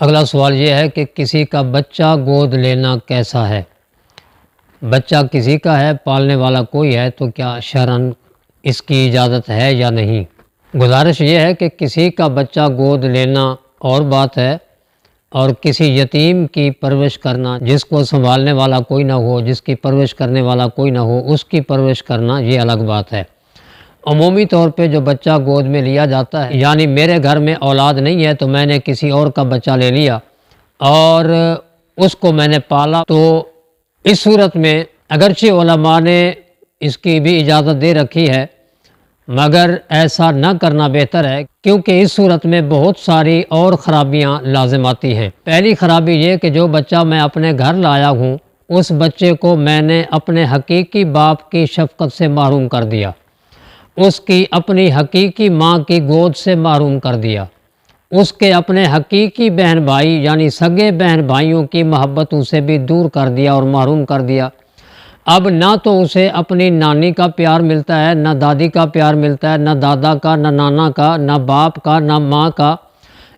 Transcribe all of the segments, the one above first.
اگلا سوال یہ ہے کہ کسی کا بچہ گود لینا کیسا ہے؟ بچہ کسی کا ہے، پالنے والا کوئی ہے، تو کیا شرعاً اس کی اجازت ہے یا نہیں؟ گزارش یہ ہے کہ کسی کا بچہ گود لینا اور بات ہے، اور کسی یتیم کی پرورش کرنا، جس کو سنبھالنے والا کوئی نہ ہو، جس کی پرورش کرنے والا کوئی نہ ہو، اس کی پرورش کرنا یہ الگ بات ہے۔ عمومی طور پہ جو بچہ گود میں لیا جاتا ہے، یعنی میرے گھر میں اولاد نہیں ہے تو میں نے کسی اور کا بچہ لے لیا اور اس کو میں نے پالا، تو اس صورت میں اگرچہ علماء نے اس کی بھی اجازت دے رکھی ہے، مگر ایسا نہ کرنا بہتر ہے، کیونکہ اس صورت میں بہت ساری اور خرابیاں لازم آتی ہیں۔ پہلی خرابی یہ کہ جو بچہ میں اپنے گھر لایا ہوں، اس بچے کو میں نے اپنے حقیقی باپ کی شفقت سے محروم کر دیا، اس کی اپنی حقیقی ماں کی گود سے محروم کر دیا، اس کے اپنے حقیقی بہن بھائی یعنی سگے بہن بھائیوں کی محبتوں سے بھی دور کر دیا اور محروم کر دیا۔ اب نہ تو اسے اپنی نانی کا پیار ملتا ہے، نہ دادی کا پیار ملتا ہے، نہ دادا کا، نہ نانا کا، نہ باپ کا، نہ ماں کا،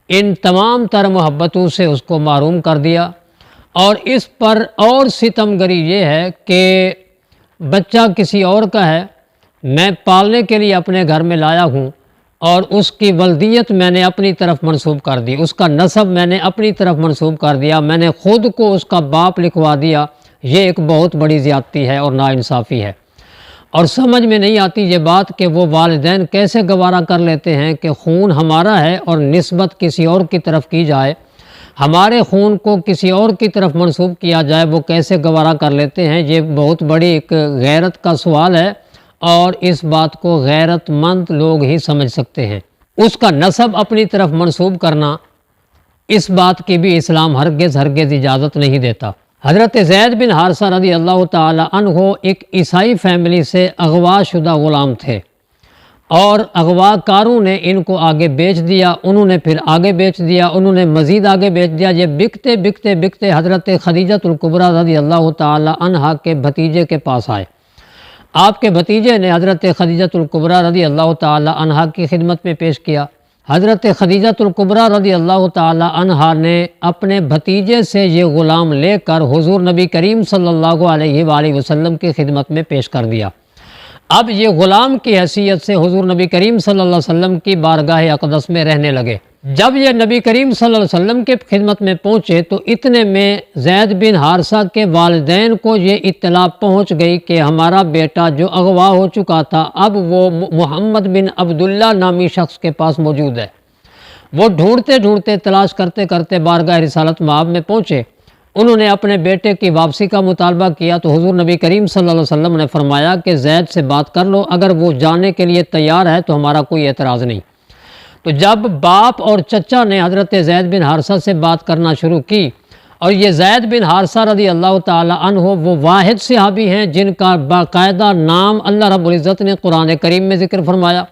ان تمام تر محبتوں سے اس کو محروم کر دیا۔ اور اس پر اور ستم گری یہ ہے کہ بچہ کسی اور کا ہے، میں پالنے کے لیے اپنے گھر میں لایا ہوں اور اس کی ولدیت میں نے اپنی طرف منسوب کر دی، اس کا نسب میں نے اپنی طرف منسوب کر دیا، میں نے خود کو اس کا باپ لکھوا دیا۔ یہ ایک بہت بڑی زیادتی ہے اور ناانصافی ہے، اور سمجھ میں نہیں آتی یہ بات کہ وہ والدین کیسے گوارا کر لیتے ہیں کہ خون ہمارا ہے اور نسبت کسی اور کی طرف کی جائے، ہمارے خون کو کسی اور کی طرف منسوب کیا جائے، وہ کیسے گوارا کر لیتے ہیں؟ یہ بہت بڑی ایک غیرت کا سوال ہے، اور اس بات کو غیرت مند لوگ ہی سمجھ سکتے ہیں۔ اس کا نسب اپنی طرف منسوب کرنا، اس بات کی بھی اسلام ہرگز اجازت نہیں دیتا۔ حضرت زید بن حارثہ رضی اللہ تعالی عنہ ایک عیسائی فیملی سے اغوا شدہ غلام تھے، اور اغوا کاروں نے ان کو آگے بیچ دیا، انہوں نے پھر آگے بیچ دیا، انہوں نے مزید آگے بیچ دیا۔ یہ بکتے بکتے بکتے حضرت خدیجۃ الکبریٰ رضی اللہ تعالی عنہا کے بھتیجے کے پاس آئے۔ آپ کے بھتیجے نے حضرت خدیجۃ الکبریٰ رضی اللہ تعالی عنہا کی خدمت میں پیش کیا۔ حضرت خدیجۃ الکبریٰ رضی اللہ تعالی عنہا نے اپنے بھتیجے سے یہ غلام لے کر حضور نبی کریم صلی اللہ علیہ وآلہ وسلم کی خدمت میں پیش کر دیا۔ اب یہ غلام کی حیثیت سے حضور نبی کریم صلی اللہ علیہ وسلم کی بارگاہ اقدس میں رہنے لگے۔ جب یہ نبی کریم صلی اللہ علیہ وسلم کے خدمت میں پہنچے تو اتنے میں زید بن حارثہ کے والدین کو یہ اطلاع پہنچ گئی کہ ہمارا بیٹا جو اغوا ہو چکا تھا، اب وہ محمد بن عبداللہ نامی شخص کے پاس موجود ہے۔ وہ ڈھونڈتے ڈھونڈتے تلاش کرتے کرتے بارگاہ رسالت مآب میں پہنچے۔ انہوں نے اپنے بیٹے کی واپسی کا مطالبہ کیا تو حضور نبی کریم صلی اللہ علیہ وسلم نے فرمایا کہ زید سے بات کر لو، اگر وہ جانے کے لیے تیار ہے تو ہمارا کوئی اعتراض نہیں۔ تو جب باپ اور چچا نے حضرت زید بن حارثہ سے بات کرنا شروع کی، اور یہ زید بن حارثہ رضی اللہ تعالی عنہ وہ واحد صحابی ہیں جن کا باقاعدہ نام اللہ رب العزت نے قرآن کریم میں ذکر فرمایا،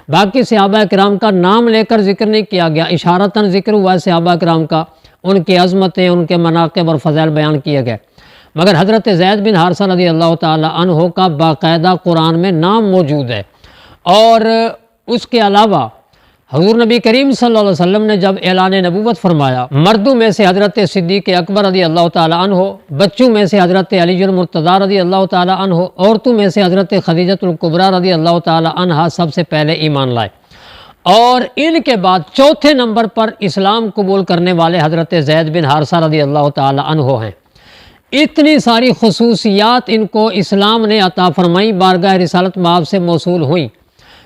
باقی صحابہ کرام کا نام لے کر ذکر نہیں کیا گیا، اشارتاً ذکر ہوا ہے صحابہ کرام کا، ان کی عظمتیں، ان کے مناقب اور فضائل بیان کیے گئے، مگر حضرت زید بن حارثہ رضی اللہ تعالی عنہ کا باقاعدہ قرآن میں نام موجود ہے۔ اور اس کے علاوہ حضور نبی کریم صلی اللہ علیہ وسلم نے جب اعلان نبوت فرمایا، مردوں میں سے حضرت صدیق اکبر رضی اللہ تعالی عنہ، بچوں میں سے حضرت علی المرتضیٰ رضی اللہ تعالی عنہ، عورتوں میں سے حضرت خدیجۃ الکبریٰ رضی اللہ تعالی عنہا سب سے پہلے ایمان لائے، اور ان کے بعد چوتھے نمبر پر اسلام قبول کرنے والے حضرت زید بن حارثہ رضی اللہ تعالی عنہ ہیں۔ اتنی ساری خصوصیات ان کو اسلام نے عطا فرمائی، بارگاہ رسالت مآب سے موصول ہوئیں۔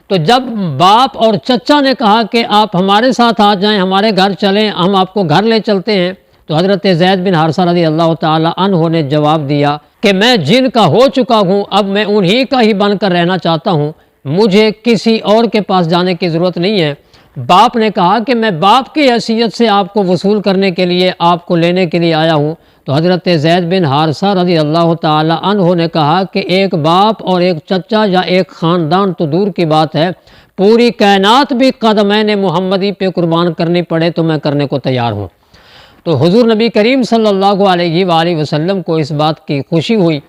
تو جب باپ اور چچا نے کہا کہ آپ ہمارے ساتھ آ جائیں، ہمارے گھر چلیں، ہم آپ کو گھر لے چلتے ہیں، تو حضرت زید بن حارثہ رضی اللہ تعالی عنہ نے جواب دیا کہ میں جن کا ہو چکا ہوں، اب میں انہی کا ہی بن کر رہنا چاہتا ہوں، مجھے کسی اور کے پاس جانے کی ضرورت نہیں ہے۔ باپ نے کہا کہ میں باپ کی حیثیت سے آپ کو وصول کرنے کے لیے، آپ کو لینے کے لیے آیا ہوں، تو حضرت زید بن حارثہ رضی اللہ تعالی عنہ نے کہا کہ ایک باپ اور ایک چچا یا ایک خاندان تو دور کی بات ہے، پوری کائنات بھی قدمین محمدی پہ قربان کرنی پڑے تو میں کرنے کو تیار ہوں۔ تو حضور نبی کریم صلی اللہ علیہ وآلہ وسلم کو اس بات کی خوشی ہوئی،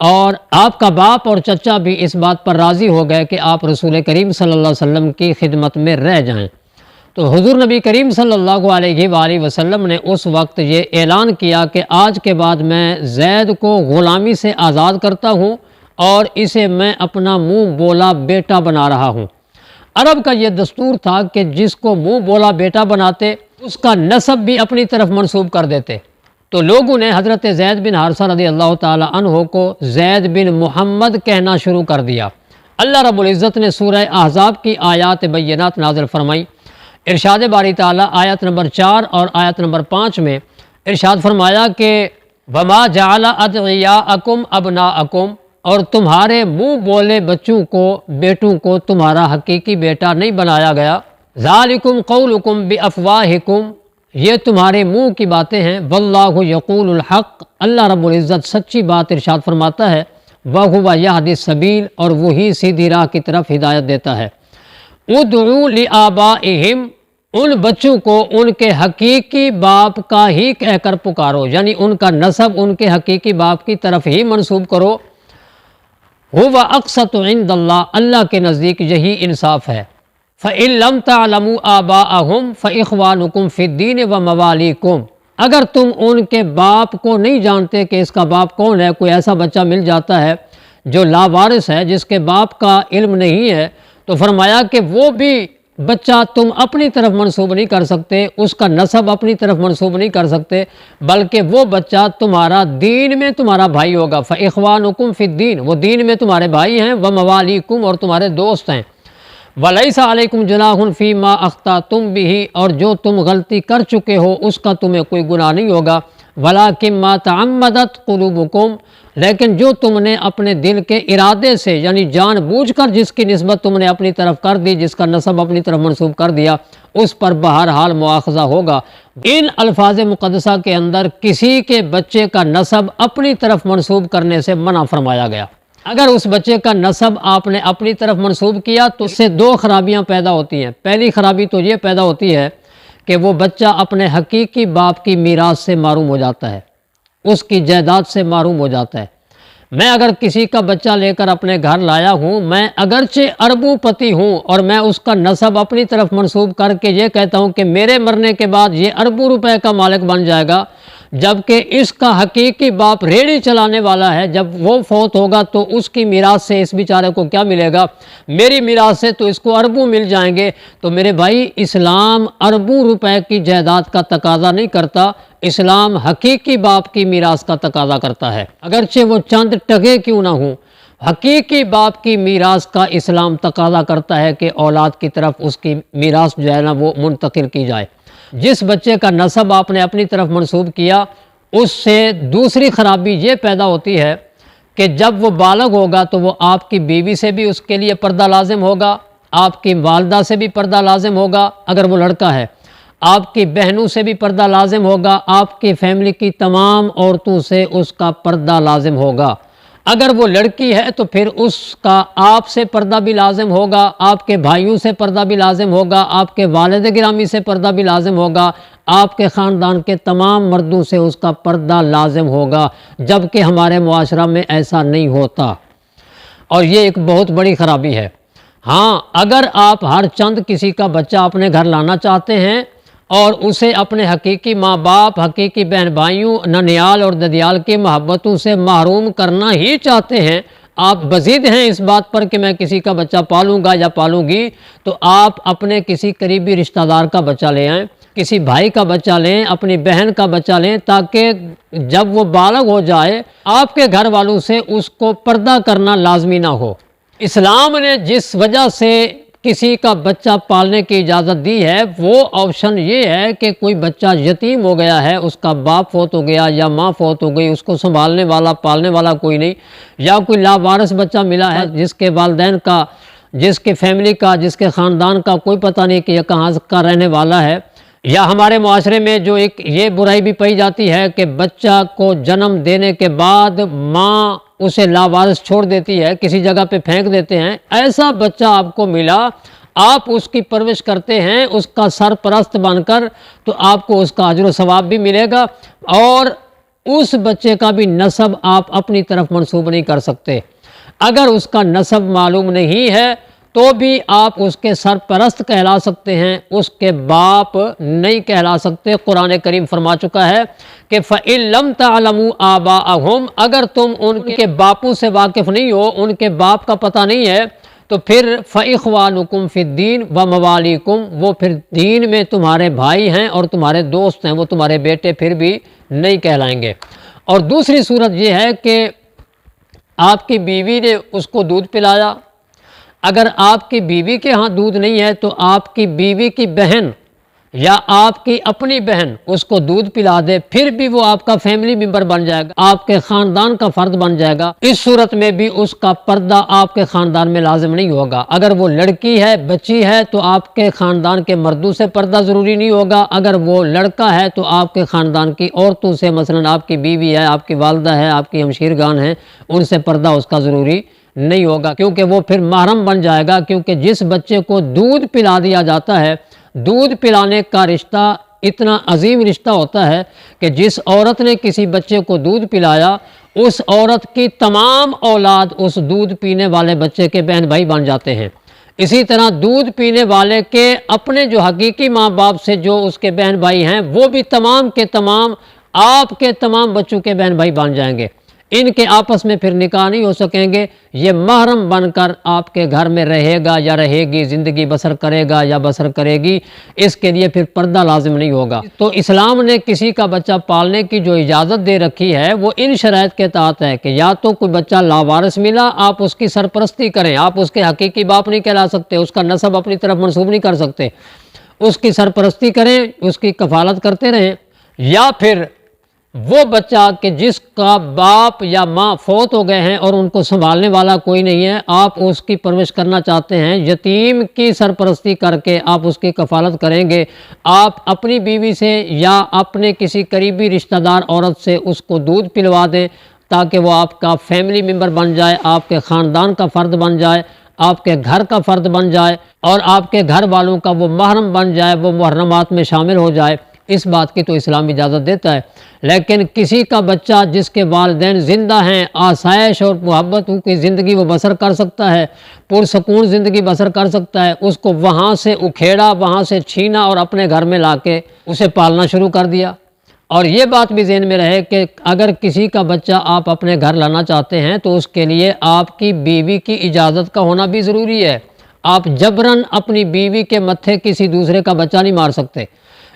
اور آپ کا باپ اور چچا بھی اس بات پر راضی ہو گئے کہ آپ رسول کریم صلی اللہ علیہ وسلم کی خدمت میں رہ جائیں۔ تو حضور نبی کریم صلی اللہ علیہ وآلہ وسلم نے اس وقت یہ اعلان کیا کہ آج کے بعد میں زید کو غلامی سے آزاد کرتا ہوں اور اسے میں اپنا منہ بولا بیٹا بنا رہا ہوں۔ عرب کا یہ دستور تھا کہ جس کو منہ بولا بیٹا بناتے اس کا نسب بھی اپنی طرف منسوب کر دیتے۔ تو لوگوں نے حضرت زید بن حارثہ رضی اللہ تعالی عنہ کو زید بن محمد کہنا شروع کر دیا۔ اللہ رب العزت نے سورہ احزاب کی آیات بینات نازل فرمائی۔ ارشاد باری تعالیٰ آیت نمبر 4 اور آیت نمبر 5 میں ارشاد فرمایا کہ وَمَا جَعَلَ أَدْعِيَاءَكُمْ أَبْنَاءَكُمْ، اور تمہارے منہ بولے بچوں کو، بیٹوں کو تمہارا حقیقی بیٹا نہیں بنایا گیا۔ ذَلِكُمْ قَوْلُكُمْ بِأَفْوَاهِكُمْ، یہ تمہارے منہ کی باتیں ہیں۔ وَاللَّهُ يَقُولُ الْحَقِّ، اللہ رب العزت سچی بات ارشاد فرماتا ہے۔ وَهُوَ يَهْدِي السَّبِيلَ، اور وہی سیدھی راہ کی طرف ہدایت دیتا ہے۔ ادعوا لآبائہم، ان بچوں کو ان کے حقیقی باپ کا ہی کہہ کر پکارو، یعنی ان کا نسب ان کے حقیقی باپ کی طرف ہی منسوب کرو۔ هو اقسط عند اللہ، اللہ کے نزدیک یہی انصاف ہے۔ فإن لم تعلموا آباءهم فإخوانكم في الدين ومواليكم، اگر تم ان کے باپ کو نہیں جانتے کہ اس کا باپ کون ہے، کوئی ایسا بچہ مل جاتا ہے جو لاوارث ہے، جس کے باپ کا علم نہیں ہے، تو فرمایا کہ وہ بھی بچہ تم اپنی طرف منسوب نہیں کر سکتے، اس کا نسب اپنی طرف منسوب نہیں کر سکتے، بلکہ وہ بچہ تمہارا دین میں تمہارا بھائی ہوگا۔ فإخوانکم فی الدین، وہ دین میں تمہارے بھائی ہیں، وموالیکم، اور تمہارے دوست ہیں۔ وَلَيْسَ عَلَيْكُمْ جُنَاحٌ فِي مَا أَخْطَأْتُمْ بِهِ، اور جو تم غلطی کر چکے ہو اس کا تمہیں کوئی گناہ نہیں ہوگا۔ وَلَكِنْ مَا تَعَمَّدَتْ قُلُوبُكُمْ، لیکن جو تم نے اپنے دل کے ارادے سے، یعنی جان بوجھ کر جس کی نسبت تم نے اپنی طرف کر دی، جس کا نسب اپنی طرف منسوب کر دیا، اس پر بہرحال مواخذہ ہوگا۔ ان الفاظ مقدسہ کے اندر کسی کے بچے کا نسب اپنی طرف منسوب کرنے سے منع فرمایا گیا۔ اگر اس بچے کا نسب آپ نے اپنی طرف منسوب کیا تو اس سے دو خرابیاں پیدا ہوتی ہیں۔ پہلی خرابی تو یہ پیدا ہوتی ہے کہ وہ بچہ اپنے حقیقی باپ کی میراث سے محروم ہو جاتا ہے، اس کی جائیداد سے محروم ہو جاتا ہے۔ میں اگر کسی کا بچہ لے کر اپنے گھر لایا ہوں، میں اگرچہ اربوں پتی ہوں، اور میں اس کا نسب اپنی طرف منسوب کر کے یہ کہتا ہوں کہ میرے مرنے کے بعد یہ اربوں روپے کا مالک بن جائے گا، جبکہ اس کا حقیقی باپ ریڑھی چلانے والا ہے، جب وہ فوت ہوگا تو اس کی میراث سے اس بیچارے کو کیا ملے گا؟ میری میراث سے تو اس کو اربوں مل جائیں گے۔ تو میرے بھائی، اسلام اربوں روپے کی جائیداد کا تقاضا نہیں کرتا، اسلام حقیقی باپ کی میراث کا تقاضا کرتا ہے، اگرچہ وہ چند ٹکے کیوں نہ ہوں۔ حقیقی باپ کی میراث کا اسلام تقاضا کرتا ہے کہ اولاد کی طرف اس کی میراث جو ہے نا وہ منتقل کی جائے۔ جس بچے کا نسب آپ نے اپنی طرف منسوب کیا، اس سے دوسری خرابی یہ پیدا ہوتی ہے کہ جب وہ بالغ ہوگا تو وہ آپ کی بیوی سے بھی اس کے لیے پردہ لازم ہوگا، آپ کی والدہ سے بھی پردہ لازم ہوگا اگر وہ لڑکا ہے، آپ کی بہنوں سے بھی پردہ لازم ہوگا، آپ کی فیملی کی تمام عورتوں سے اس کا پردہ لازم ہوگا۔ اگر وہ لڑکی ہے تو پھر اس کا آپ سے پردہ بھی لازم ہوگا، آپ کے بھائیوں سے پردہ بھی لازم ہوگا، آپ کے والد گرامی سے پردہ بھی لازم ہوگا، آپ کے خاندان کے تمام مردوں سے اس کا پردہ لازم ہوگا، جبکہ ہمارے معاشرہ میں ایسا نہیں ہوتا، اور یہ ایک بہت بڑی خرابی ہے۔ ہاں، اگر آپ ہر چند کسی کا بچہ اپنے گھر لانا چاہتے ہیں اور اسے اپنے حقیقی ماں باپ، حقیقی بہن بھائیوں، ننیال اور ددیال کی محبتوں سے محروم کرنا ہی چاہتے ہیں، آپ بزید ہیں اس بات پر کہ میں کسی کا بچہ پالوں گا یا پالوں گی، تو آپ اپنے کسی قریبی رشتہ دار کا بچہ لے آئیں، کسی بھائی کا بچہ لیں، اپنی بہن کا بچہ لیں، تاکہ جب وہ بالغ ہو جائے آپ کے گھر والوں سے اس کو پردہ کرنا لازمی نہ ہو۔ اسلام نے جس وجہ سے کسی کا بچہ پالنے کی اجازت دی ہے، وہ آپشن یہ ہے کہ کوئی بچہ یتیم ہو گیا ہے، اس کا باپ فوت ہو گیا یا ماں فوت ہو گئی، اس کو سنبھالنے والا پالنے والا کوئی نہیں، یا کوئی لاوارث بچہ ملا ہے جس کے والدین کا، جس کے فیملی کا، جس کے خاندان کا کوئی پتہ نہیں کہ یہ کہاں کا رہنے والا ہے۔ یا ہمارے معاشرے میں جو ایک یہ برائی بھی پائی جاتی ہے کہ بچہ کو جنم دینے کے بعد ماں اسے لاوارث چھوڑ دیتی ہے، کسی جگہ پہ پھینک دیتے ہیں۔ ایسا بچہ آپ کو ملا، آپ اس کی پرورش کرتے ہیں اس کا سرپرست بن کر، تو آپ کو اس کا اجر و ثواب بھی ملے گا، اور اس بچے کا بھی نسب آپ اپنی طرف منسوب نہیں کر سکتے۔ اگر اس کا نسب معلوم نہیں ہے تو بھی آپ اس کے سرپرست کہلا سکتے ہیں، اس کے باپ نہیں کہلا سکتے۔ قرآن کریم فرما چکا ہے کہ فَإِن لَمْ تَعْلَمُوا آبَاءَهُمْ، اگر تم ان کے باپوں سے واقف نہیں ہو، ان کے باپ کا پتہ نہیں ہے، تو پھر فَإِخْوَانُكُمْ فِي الدِّينِ وَمَوَالِيكُمْ، وہ پھر دین میں تمہارے بھائی ہیں اور تمہارے دوست ہیں، وہ تمہارے بیٹے پھر بھی نہیں کہلائیں گے۔ اور دوسری صورت یہ ہے کہ آپ کی بیوی نے اس کو دودھ پلایا، اگر آپ کی بیوی کے ہاں دودھ نہیں ہے تو آپ کی بیوی کی بہن یا آپ کی اپنی بہن اس کو دودھ پلا دے، پھر بھی وہ آپ کا فیملی ممبر بن جائے گا، آپ کے خاندان کا فرد بن جائے گا۔ اس صورت میں بھی اس کا پردہ آپ کے خاندان میں لازم نہیں ہوگا۔ اگر وہ لڑکی ہے، بچی ہے، تو آپ کے خاندان کے مردوں سے پردہ ضروری نہیں ہوگا، اگر وہ لڑکا ہے تو آپ کے خاندان کی عورتوں سے، مثلا آپ کی بیوی ہے، آپ کی والدہ ہے، آپ کی ہمشیرگان ہیں، ان سے پردہ اس کا ضروری نہیں ہوگا، کیونکہ وہ پھر محرم بن جائے گا۔ کیونکہ جس بچے کو دودھ پلا دیا جاتا ہے، دودھ پلانے کا رشتہ اتنا عظیم رشتہ ہوتا ہے کہ جس عورت نے کسی بچے کو دودھ پلایا، اس عورت کی تمام اولاد اس دودھ پینے والے بچے کے بہن بھائی بن جاتے ہیں۔ اسی طرح دودھ پینے والے کے اپنے جو حقیقی ماں باپ سے جو اس کے بہن بھائی ہیں، وہ بھی تمام کے تمام آپ کے تمام بچوں کے بہن بھائی بن جائیں گے۔ ان کے آپس میں پھر نکاح نہیں ہو سکیں گے، یہ محرم بن کر آپ کے گھر میں رہے گا یا رہے گی، زندگی بسر کرے گا یا بسر کرے گی، اس کے لیے پھر پردہ لازم نہیں ہوگا۔ تو اسلام نے کسی کا بچہ پالنے کی جو اجازت دے رکھی ہے وہ ان شرائط کے تحت ہے کہ یا تو کوئی بچہ لاوارث ملا، آپ اس کی سرپرستی کریں، آپ اس کے حقیقی باپ نہیں کہلا سکتے، اس کا نسب اپنی طرف منسوب نہیں کر سکتے، اس کی سرپرستی کریں، اس کی کفالت کرتے رہیں، یا پھر وہ بچہ کہ جس کا باپ یا ماں فوت ہو گئے ہیں اور ان کو سنبھالنے والا کوئی نہیں ہے، آپ اس کی پرورش کرنا چاہتے ہیں، یتیم کی سرپرستی کر کے آپ اس کی کفالت کریں گے، آپ اپنی بیوی سے یا اپنے کسی قریبی رشتہ دار عورت سے اس کو دودھ پلوا دیں تاکہ وہ آپ کا فیملی ممبر بن جائے، آپ کے خاندان کا فرد بن جائے، آپ کے گھر کا فرد بن جائے اور آپ کے گھر والوں کا وہ محرم بن جائے، وہ محرمات میں شامل ہو جائے۔ اس بات کی تو اسلام اجازت دیتا ہے۔ لیکن کسی کا بچہ جس کے والدین زندہ ہیں، آسائش اور محبت کی زندگی وہ بسر کر سکتا ہے، پرسکون زندگی بسر کر سکتا ہے، اس کو وہاں سے اکھیڑا، وہاں سے چھینا اور اپنے گھر میں لا کے اسے پالنا شروع کر دیا۔ اور یہ بات بھی ذہن میں رہے کہ اگر کسی کا بچہ آپ اپنے گھر لانا چاہتے ہیں تو اس کے لیے آپ کی بیوی کی اجازت کا ہونا بھی ضروری ہے۔ آپ جبراً اپنی بیوی کے متھے کسی دوسرے کا بچہ نہیں مار سکتے۔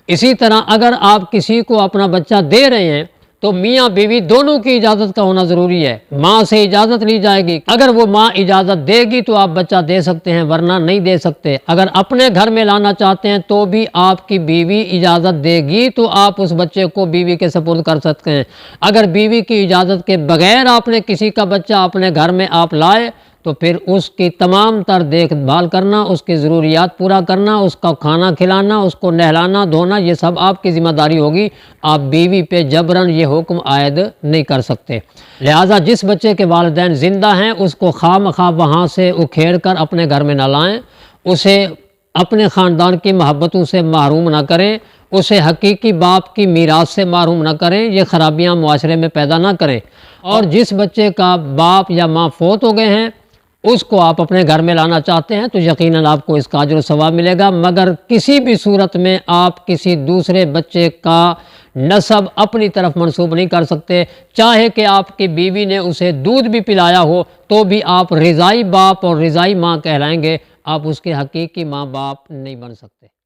اسی طرح اگر آپ کسی کو اپنا بچہ دے رہے ہیں تو میاں بیوی دونوں کی اجازت کا ہونا ضروری ہے، ماں سے اجازت لی جائے گی، اگر وہ ماں اجازت دے گی تو آپ بچہ دے سکتے ہیں، ورنہ نہیں دے سکتے۔ اگر اپنے گھر میں لانا چاہتے ہیں تو بھی آپ کی بیوی اجازت دے گی تو آپ اس بچے کو بیوی کے سپرد کر سکتے ہیں۔ اگر بیوی کی اجازت کے بغیر آپ نے کسی کا بچہ اپنے گھر میں آپ لائے تو پھر اس کی تمام تر دیکھ بھال کرنا، اس کی ضروریات پورا کرنا، اس کا کھانا کھلانا، اس کو نہلانا دھونا، یہ سب آپ کی ذمہ داری ہوگی۔ آپ بیوی پہ جبراً یہ حکم عائد نہیں کر سکتے۔ لہٰذا جس بچے کے والدین زندہ ہیں اس کو خواہ مخواہ وہاں سے اکھیڑ کر اپنے گھر میں نہ لائیں، اسے اپنے خاندان کی محبتوں سے محروم نہ کریں، اسے حقیقی باپ کی میراث سے محروم نہ کریں، یہ خرابیاں معاشرے میں پیدا نہ کریں۔ اور جس بچے کا باپ یا ماں فوت ہو گئے ہیں اس کو آپ اپنے گھر میں لانا چاہتے ہیں تو یقیناً آپ کو اس کا اجر و ثواب ملے گا، مگر کسی بھی صورت میں آپ کسی دوسرے بچے کا نسب اپنی طرف منسوب نہیں کر سکتے، چاہے کہ آپ کی بیوی نے اسے دودھ بھی پلایا ہو تو بھی آپ رضائی باپ اور رضائی ماں کہلائیں گے، آپ اس کے حقیقی ماں باپ نہیں بن سکتے۔